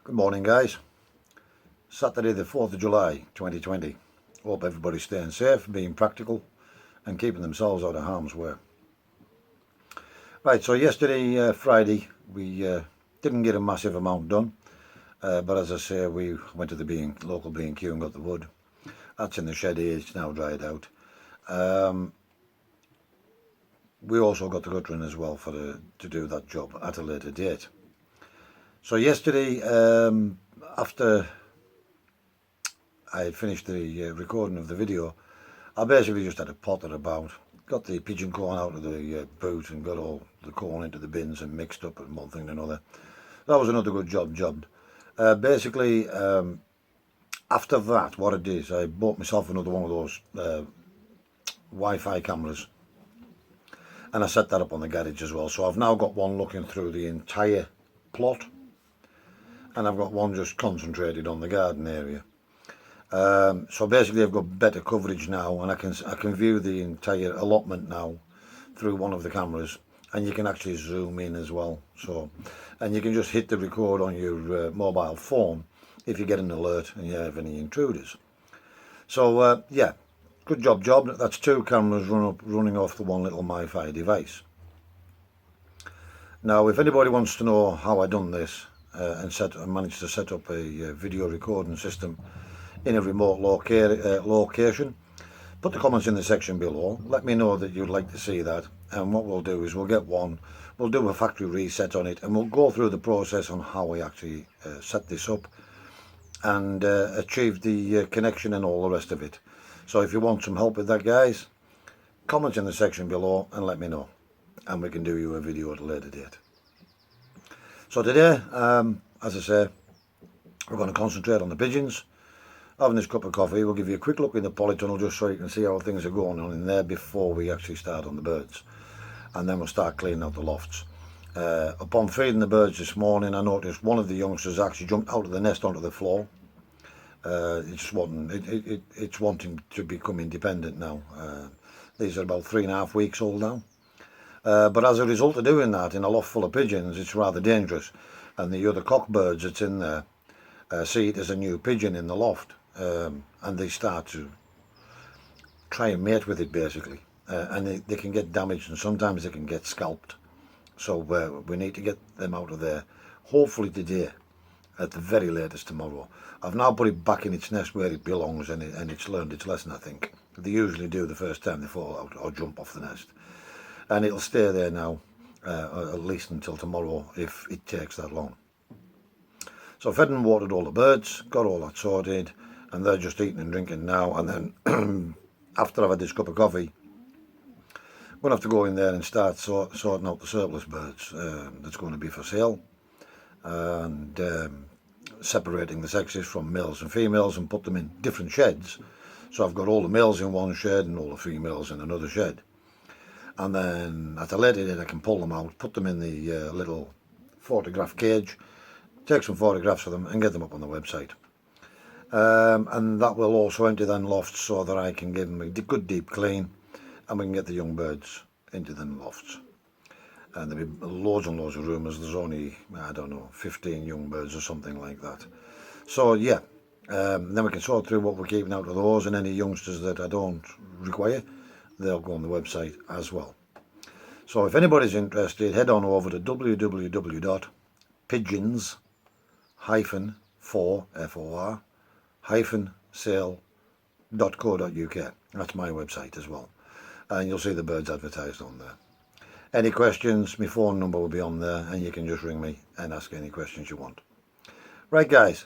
Good morning, guys. Saturday the 4th of July 2020. Hope everybody's staying safe, being practical and keeping themselves out of harm's way. Right, so yesterday, Friday, we didn't get a massive amount done, but as I say, we went to the local B&Q and got the wood. That's in the shed here, it's now dried out. We also got the guttering as well to do that job at a later date. So yesterday, after I had finished the recording of the video, I basically just had a potter about, got the pigeon corn out of the boot and got all the corn into the bins and mixed up and one thing and another. That was another good job. Basically, after that, what I did is I bought myself another one of those Wi-Fi cameras, and I set that up on the garage as well. So I've now got one looking through the entire plot, and I've got one just concentrated on the garden area. So basically I've got better coverage now, and I can view the entire allotment now through one of the cameras, and you can actually zoom in as well. So, and you can just hit the record on your mobile phone if you get an alert and you have any intruders. So yeah, good job. That's two cameras running off the one little Wi-Fi device. Now, if anybody wants to know how I done this and managed to set up a video recording system in a remote location, put the comments in the section below. Let me know that you'd like to see that, and what we'll do is we'll do a factory reset on it, and we'll go through the process on how we actually set this up and achieve the connection and all the rest of it. So if you want some help with that, guys, comment in the section below and let me know, and we can do you a video at a later date. So today, as I say, we're going to concentrate on the pigeons. Having this cup of coffee, we'll give you a quick look in the polytunnel just so you can see how things are going on in there before we actually start on the birds. And then we'll start cleaning out the lofts. Upon feeding the birds this morning, I noticed one of the youngsters actually jumped out of the nest onto the floor. It's wanting to become independent now. These are about 3.5 weeks old now. But as a result of doing that in a loft full of pigeons, it's rather dangerous. And the other cock birds that's in there see it as a new pigeon in the loft, and they start to try and mate with it basically. And they can get damaged, and sometimes they can get scalped. So we need to get them out of there, hopefully today, at the very latest tomorrow. I've now put it back in its nest where it belongs, and it's learned its lesson, I think. They usually do the first time they fall out or jump off the nest. And it'll stay there now, at least until tomorrow, if it takes that long. So fed and watered all the birds, got all that sorted, and they're just eating and drinking now. And then after I've had this cup of coffee, I'm going to have to go in there and start sorting out the surplus birds that's going to be for sale, and separating the sexes from males and females and put them in different sheds. So I've got all the males in one shed and all the females in another shed. And then at a later date I can pull them out, put them in the little photograph cage, take some photographs of them and get them up on the website. And that will also empty them lofts so that I can give them a good deep clean, and we can get the young birds into them lofts. And there'll be loads and loads of room, as there's only, I don't know, 15 young birds or something like that. So yeah, then we can sort through what we're keeping out of those, and any youngsters that I don't require, they'll go on the website as well. So if anybody's interested, head on over to www.pigeons-sale.co.uk. That's my website as well, and you'll see the birds advertised on there. Any questions, my phone number will be on there, and you can just ring me and ask any questions you want. Right, guys,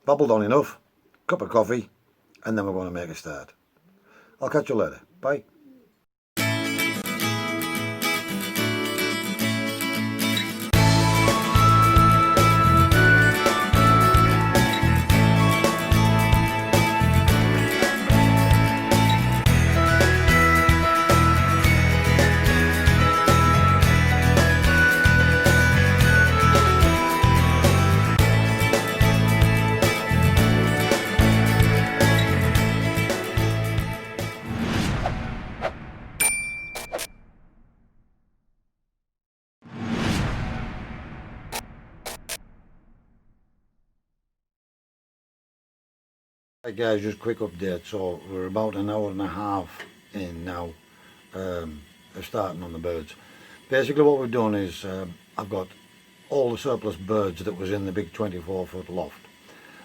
babbled on enough, cup of coffee, and then we're going to make a start. I'll catch you later. Bye. Right guys, just quick update. So we're about an hour and a half in now of starting on the birds. Basically what we've done is I've got all the surplus birds that was in the big 24-foot loft.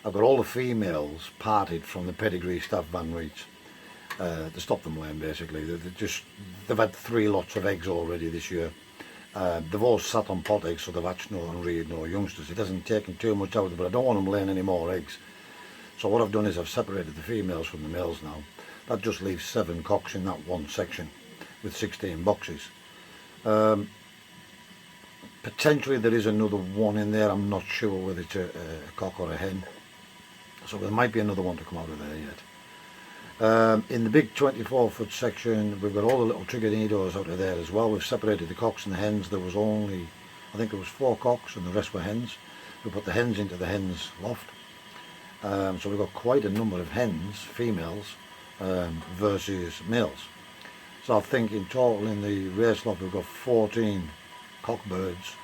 I've got all the females parted from the pedigree staff Van Reeds to stop them laying basically. They've had 3 lots of eggs already this year. They've all sat on pot eggs, so they've hatched no and reared no youngsters. It hasn't taken too much out of them, but I don't want them laying any more eggs. So what I've done is I've separated the females from the males now. That just leaves 7 cocks in that one section with 16 boxes. Potentially there is another one in there. I'm not sure whether it's a cock or a hen. So there might be another one to come out of there yet. In the big 24-foot section, we've got all the little trigonidos out of there as well. We've separated the cocks and the hens. There was only, I think it was 4 cocks and the rest were hens. We put the hens into the hens loft. So we've got quite a number of hens, females, versus males. So I think in total in the race loft we've got 14 cock birds,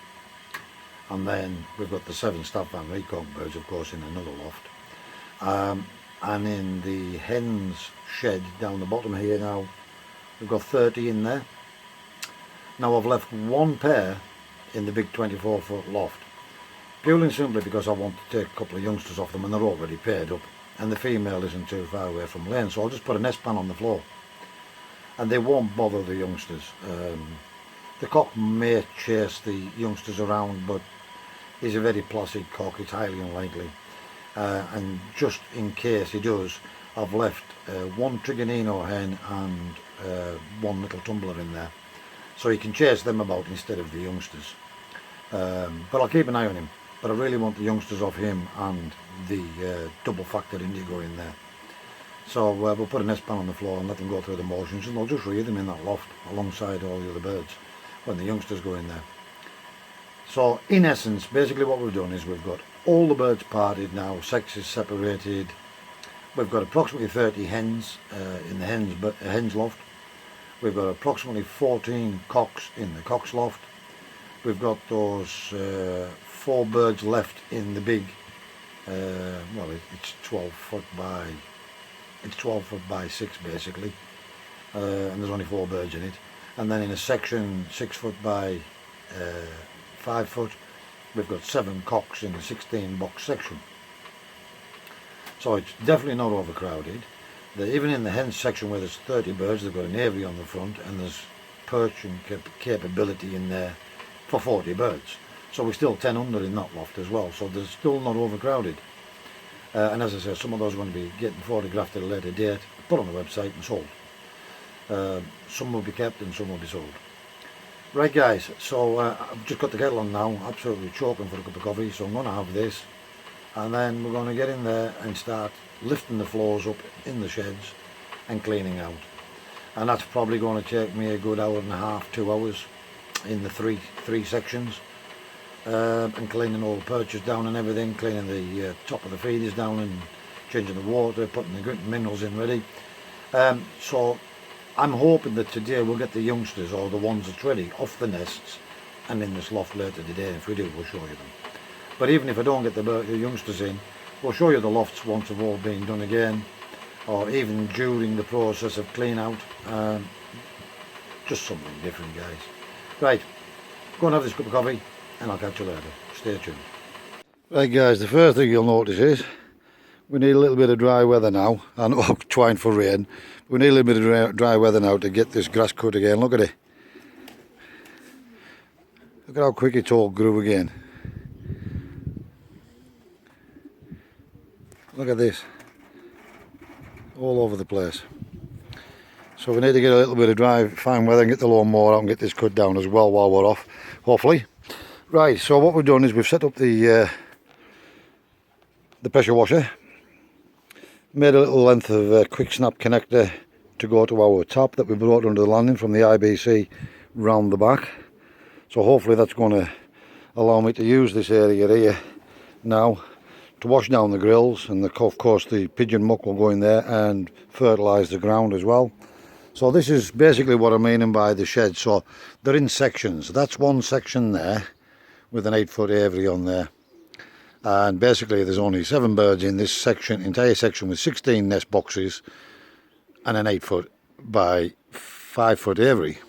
and then we've got the 7 staff Van Reed cock birds, of course, in another loft. And in the hens shed down the bottom here now, we've got 30 in there. Now I've left 1 pair in the big 24-foot loft, purely and simply because I want to take a couple of youngsters off them and they're already paired up, and the female isn't too far away from laying, so I'll just put an S-pan on the floor and they won't bother the youngsters. The cock may chase the youngsters around, but he's a very placid cock, it's highly unlikely. And just in case he does, I've left 1 Trigonino hen and 1 little tumbler in there, so he can chase them about instead of the youngsters. But I'll keep an eye on him. But I really want the youngsters off him and the double factor indigo in there. So we'll put an S-pan on the floor and let them go through the motions, and they'll just rear them in that loft alongside all the other birds when the youngsters go in there. So in essence, basically what we've done is we've got all the birds parted now, sexes separated. We've got approximately 30 hens in the hens loft. We've got approximately 14 cocks in the cocks loft. We've got those 4 birds left in the big, well, it's 12 foot by 6 basically, and there's only 4 birds in it. And then in a section 6 foot by 5 foot, we've got 7 cocks in a 16 box section. So it's definitely not overcrowded. Even in the hens section where there's 30 birds, they've got an aviary on the front, and there's perching capability in there for 40 birds. So we're still 10 under in that loft as well, so there's still not overcrowded. And as I said, some of those are going to be getting photographed at a later date, put on the website and sold. Some will be kept and some will be sold. Right guys, so I've just got the kettle on now, absolutely choking for a cup of coffee, so I'm going to have this, and then we're going to get in there and start lifting the floors up in the sheds and cleaning out. And that's probably going to take me a good hour and a half, 2 hours in the three sections, and cleaning all the perches down and everything, cleaning the top of the feeders down and changing the water, putting the minerals in ready. So I'm hoping that today we'll get the youngsters, or the ones that's ready, off the nests and in this loft later today. If we do, we'll show you them. But even if I don't get the youngsters in, we'll show you the lofts once they've all been done again, or even during the process of clean out. Just something different, guys. Right, go and have this cup of coffee and I'll catch you later. Stay tuned. Right guys, the first thing you'll notice is we need a little bit of dry weather now. I know I'm trying for rain. We need a little bit of dry weather now to get this grass cut again. Look at it. Look at how quick it all grew again. Look at this. All over the place. So we need to get a little bit of dry, fine weather and get the lawnmower out and get this cut down as well while we're off, hopefully. Right, so what we've done is we've set up the pressure washer, made a little length of quick snap connector to go to our tap that we brought under the landing from the IBC round the back. So hopefully that's going to allow me to use this area here now to wash down the grills, and of course the pigeon muck will go in there and fertilise the ground as well. So this is basically what I'm meaning by the shed. So they're in sections. That's one section there with an 8-foot aviary on there, and basically there's only 7 birds in this section, entire section, with 16 nest boxes and an 8 foot by 5 foot aviary,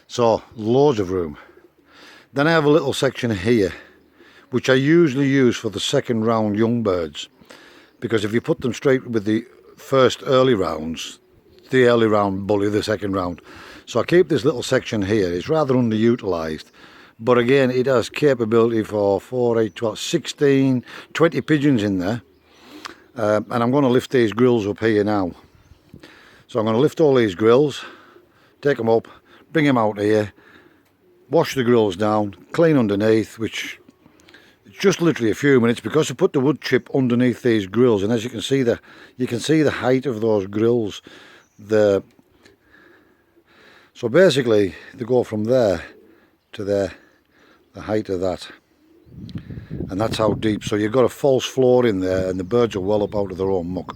so loads of room. Then I have a little section here which I usually use for the second round young birds, because if you put them straight with the first early rounds, the early round bully the second round. So I keep this little section here. It's rather underutilised, but again it has capability for 4, 8, 12, 16, 20 pigeons in there. And I'm going to lift these grills up here now. So I'm going to lift all these grills, take them up, bring them out here, wash the grills down, clean underneath, which it's just literally a few minutes, because I put the wood chip underneath these grills, and as you can see the height of those grills. So basically they go from there to there, the height of that, and that's how deep. So you've got a false floor in there, and the birds are well up out of their own muck.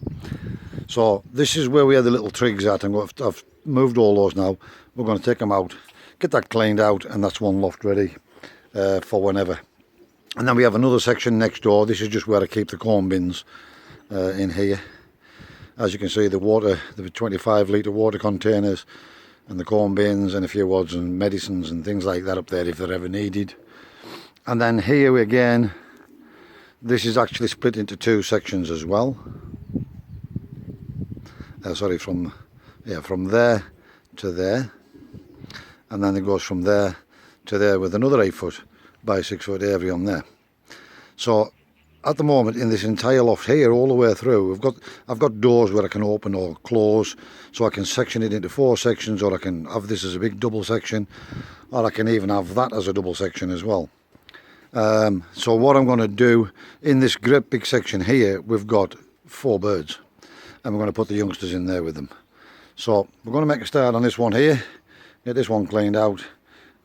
So this is where we had the little trigs at, and I've moved all those now. We're going to take them out, get that cleaned out, and that's one loft ready for whenever. And then we have another section next door. This is just where I keep the corn bins in here. As you can see, the 25 litre water containers and the corn bins and a few odds and medicines and things like that up there if they're ever needed. And then here again, this is actually split into 2 sections as well. Sorry, from there to there, and then it goes from there to there with another 8 foot by 6 foot aviary on there. So at the moment in this entire loft here, all the way through, I've got doors where I can open or close, so I can section it into 4 sections, or I can have this as a big double section, or I can even have that as a double section as well. So what I'm going to do in this great big section here, we've got 4 birds, and we're going to put the youngsters in there with them. So we're going to make a start on this one here, get this one cleaned out,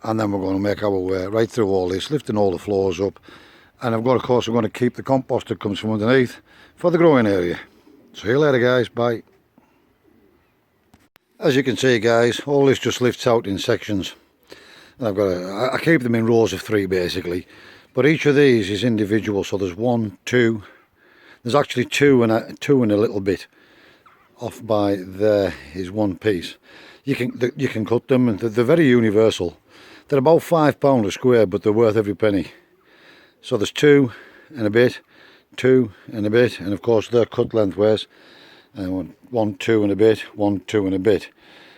and then we're going to make our way right through all this, lifting all the floors up. And of course, we're going to keep the compost that comes from underneath for the growing area. See you later, guys. Bye. As you can see, guys, all this just lifts out in sections. And I keep them in rows of 3 basically, but each of these is individual. So there's 1, 2. There's actually 2 and a little bit. Off by there is 1 piece. You can cut them, and they're very universal. They're about £5 a square, but they're worth every penny. So there's 2 and a bit, 2 and a bit, and of course they're cut lengthways. And 1, 2 and a bit, 1, 2 and a bit.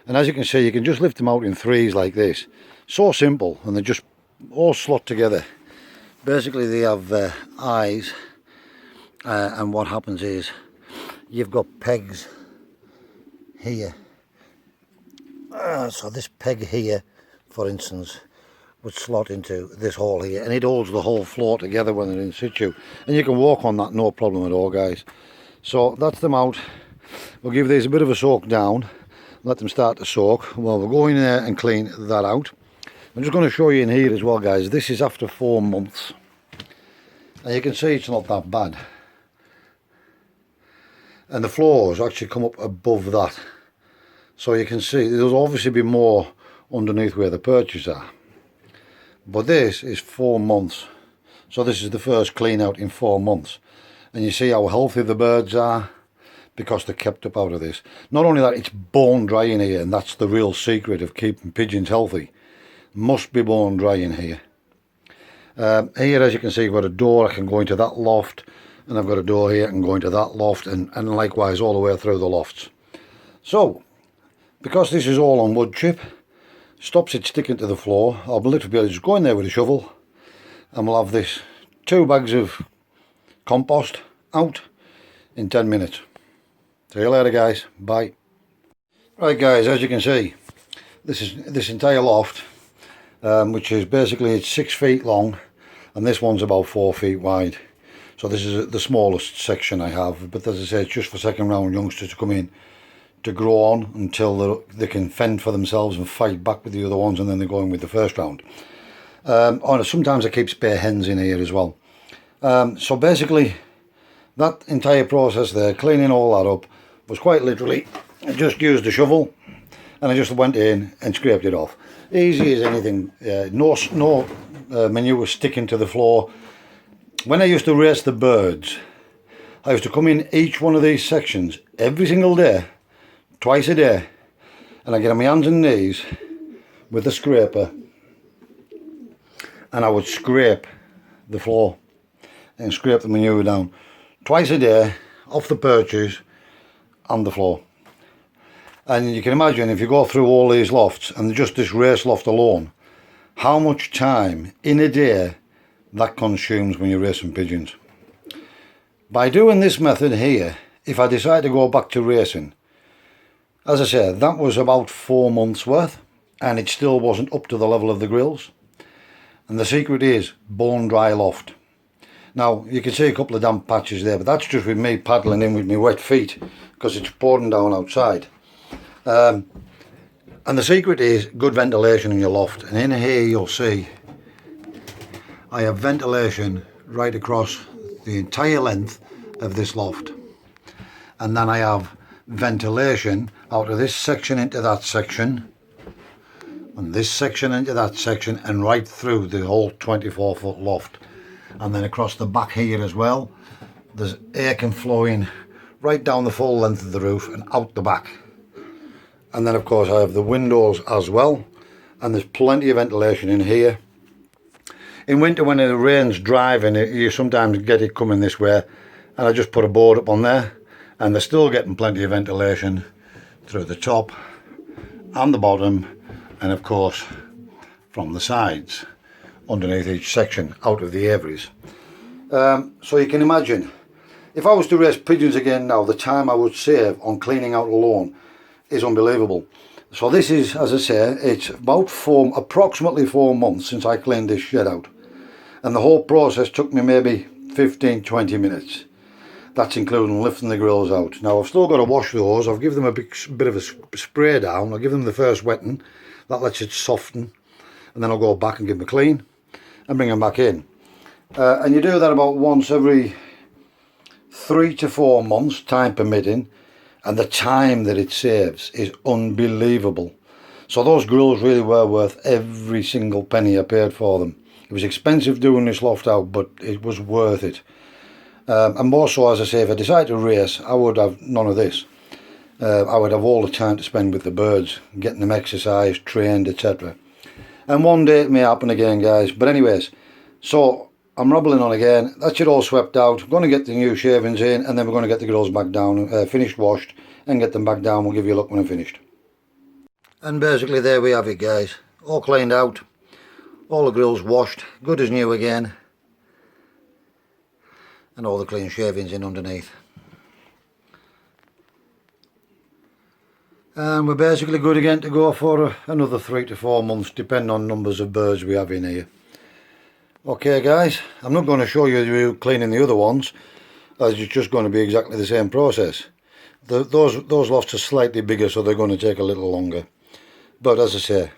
And as you can see, you can just lift them out in 3s like this. So simple, and they just all slot together. Basically they have eyes, and what happens is you've got pegs here. So this peg here, for instance, would slot into this hole here, and it holds the whole floor together when they're in situ, and you can walk on that no problem at all, guys. So that's them out. We'll give these a bit of a soak down, let them start to soak. Well, we'll go in there and clean that out. I'm just going to show you in here as well, guys. This is after 4 months, and you can see it's not that bad, and the floors actually come up above that, so you can see there's obviously be more underneath where the perches are. But this is 4 months, so this is the first clean out in 4 months, and you see how healthy the birds are because they're kept up out of this. Not only that, it's bone dry in here, and that's the real secret of keeping pigeons healthy. Must be bone dry in here. Here, as you can see, I've got a door. I can go into that loft, and I've got a door here and go into that loft, and likewise all the way through the lofts. So because this is all on wood chip, stops it sticking to the floor, I'll literally be able to just go in there with a shovel, and we'll have this 2 bags of compost out in 10 minutes. See you later, guys. Bye. Right, guys, as you can see, this entire loft, which is basically, it's 6 feet long, and this one's about 4 feet wide. So this is the smallest section I have, but as I say, it's just for second round youngsters to come in to grow on until they can fend for themselves and fight back with the other ones, and then they go in with the first round. Sometimes I keep spare hens in here as well. So basically that entire process there, cleaning all that up, was quite literally, I just used the shovel and I just went in and scraped it off. Easy as anything. No manure sticking to the floor. when I used to race the birds, I used to come in each one of these sections every single day, twice a day, and I get on my hands and knees with the scraper, and I would scrape the floor and scrape the manure down twice a day off the perches and the floor. And you can imagine, if you go through all these lofts and just this race loft alone, how much time in a day that consumes when you're racing pigeons. By doing this method here, if I decide to go back to racing, as I said, that was about 4 months worth, and it still wasn't up to the level of the grills. And the secret is bone dry loft. Now, you can see a couple of damp patches there, but that's just with me paddling in with my wet feet because it's pouring down outside. And the secret is good ventilation in your loft. And in here you'll see I have ventilation right across the entire length of this loft. And then I have ventilation out of this section into that section, and this section into that section, and right through the whole 24-foot loft. And then across the back here as well, there's air can flow in right down the full length of the roof and out the back. And then of course I have the windows as well, and there's plenty of ventilation in here. In winter when it rains driving, you sometimes get it coming this way, and I just put a board up on there, and they're still getting plenty of ventilation through the top and the bottom, and of course from the sides underneath each section out of the aviaries. So you can imagine, if I was to race pigeons again now, the time I would save on cleaning out alone is unbelievable. So this is, as I say, it's about approximately 4 months since I cleaned this shed out, and the whole process took me maybe 15-20 minutes. That's including lifting the grills out. Now I've still got to wash those. I've given them a bit of a spray down. I'll give them the first wetting, that lets it soften, and then I'll go back and give them a clean and bring them back in. And you do that about once every 3 to 4 months, time permitting, and the time that it saves is unbelievable. So those grills really were worth every single penny I paid for them. It was expensive doing this loft out, but it was worth it. And more so, as I say, if I decide to race, I would have none of this. I would have all the time to spend with the birds, getting them exercised, trained, etc. And one day it may happen again, guys. But anyways, so I'm rambling on again. That's it all swept out. I'm going to get the new shavings in, and then we're going to get the grills back down, finished washed, and get them back down. We'll give you a look when I'm finished. And basically there we have it, guys. All cleaned out. All the grills washed, good as new again. And all the clean shavings in underneath. And we're basically good again to go for another 3 to 4 months, depending on numbers of birds we have in here. Okay guys, I'm not going to show you cleaning the other ones, as it's just going to be exactly the same process. Those lofts are slightly bigger, so they're going to take a little longer. But as I say,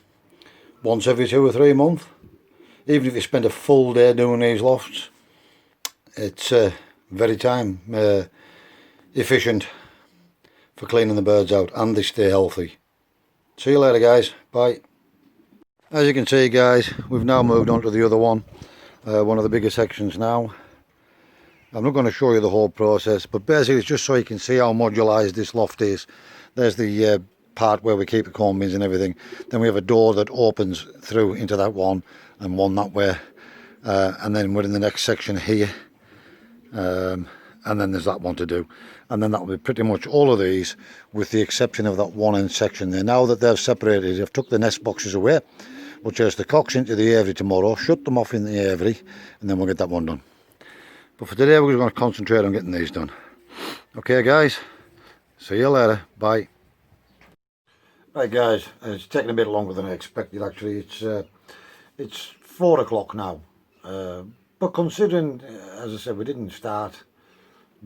once every 2 or 3 months, even if you spend a full day doing these lofts, it's very time efficient for cleaning the birds out, and they stay healthy. See you later guys, bye. As you can see guys, we've now moved on to the other one of the bigger sections now. I'm not going to show you the whole process, but basically it's just so you can see how modularised this loft is. There's the part where we keep the corn bins and everything. Then we have a door that opens through into that one, and one that way, and then we're in the next section here. And then there's that one to do, and then that will be pretty much all of these, with the exception of that one end section there. Now that they've separated, I've took the nest boxes away. We'll chase the cocks into the aviary tomorrow, shut them off in the aviary, and then we'll get that one done. But for today we're going to concentrate on getting these done. Okay guys, see you later, bye. Right guys, it's taken a bit longer than I expected actually. It's 4 o'clock now. But considering, as I said, we didn't start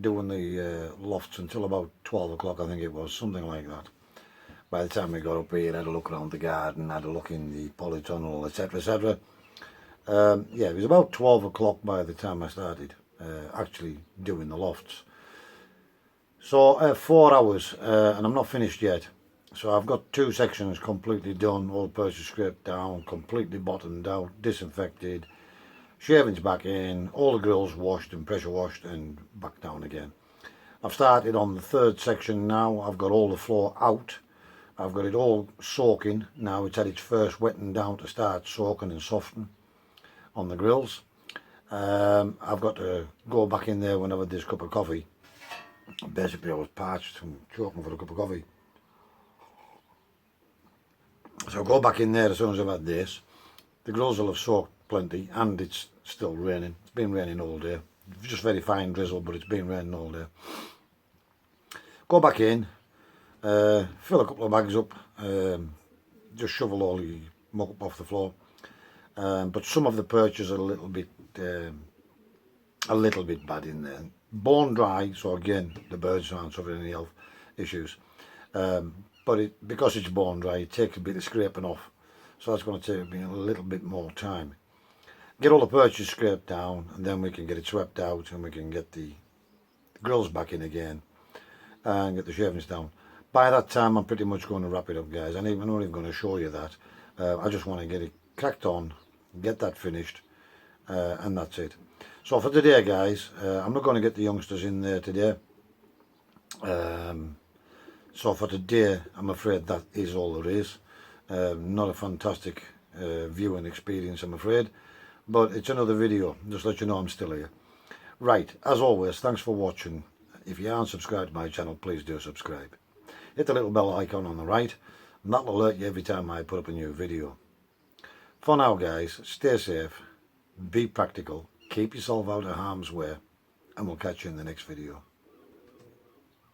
doing the lofts until about 12 o'clock, I think it was, something like that. By the time we got up here, had a look around the garden, had a look in the polytunnel, etc, etc. Yeah, it was about 12 o'clock by the time I started actually doing the lofts. So 4 hours, and I'm not finished yet. So I've got 2 sections completely done, all the perches scraped down, completely bottomed out, disinfected. Shavings back in, all the grills washed and pressure washed and back down again. I've started on the third section now. I've got all the floor out. I've got it all soaking. Now it's had its first wetting down to start soaking and softening on the grills. I've got to go back in there when I've had this cup of coffee. Basically I was parched and choking for a cup of coffee. So I'll go back in there as soon as I've had this. The grills will have soaked plenty, and it's still raining. It's been raining all day. Just very fine drizzle, but it's been raining all day. Go back in, fill a couple of bags up, just shovel all the muck up off the floor. But some of the perches are a little bit bad in there. Bone dry, so again the birds aren't suffering any health issues. But because it's bone dry, it takes a bit of scraping off, so that's going to take me a little bit more time. Get all the perches scraped down, and then we can get it swept out, and we can get the grills back in again and get the shavings down. By that time I'm pretty much going to wrap it up, guys. I'm not even going to show you that. I just want to get it cracked on, get that finished, and that's it. So for today, guys, I'm not going to get the youngsters in there today. So for today, I'm afraid that is all there is. Not a fantastic viewing experience, I'm afraid, but it's another video, just let you know I'm still here. Right, as always, thanks for watching. If you aren't subscribed to my channel, please do subscribe. Hit the little bell icon on the right, and that'll alert you every time I put up a new video. For now, guys, stay safe, be practical, keep yourself out of harm's way, and we'll catch you in the next video.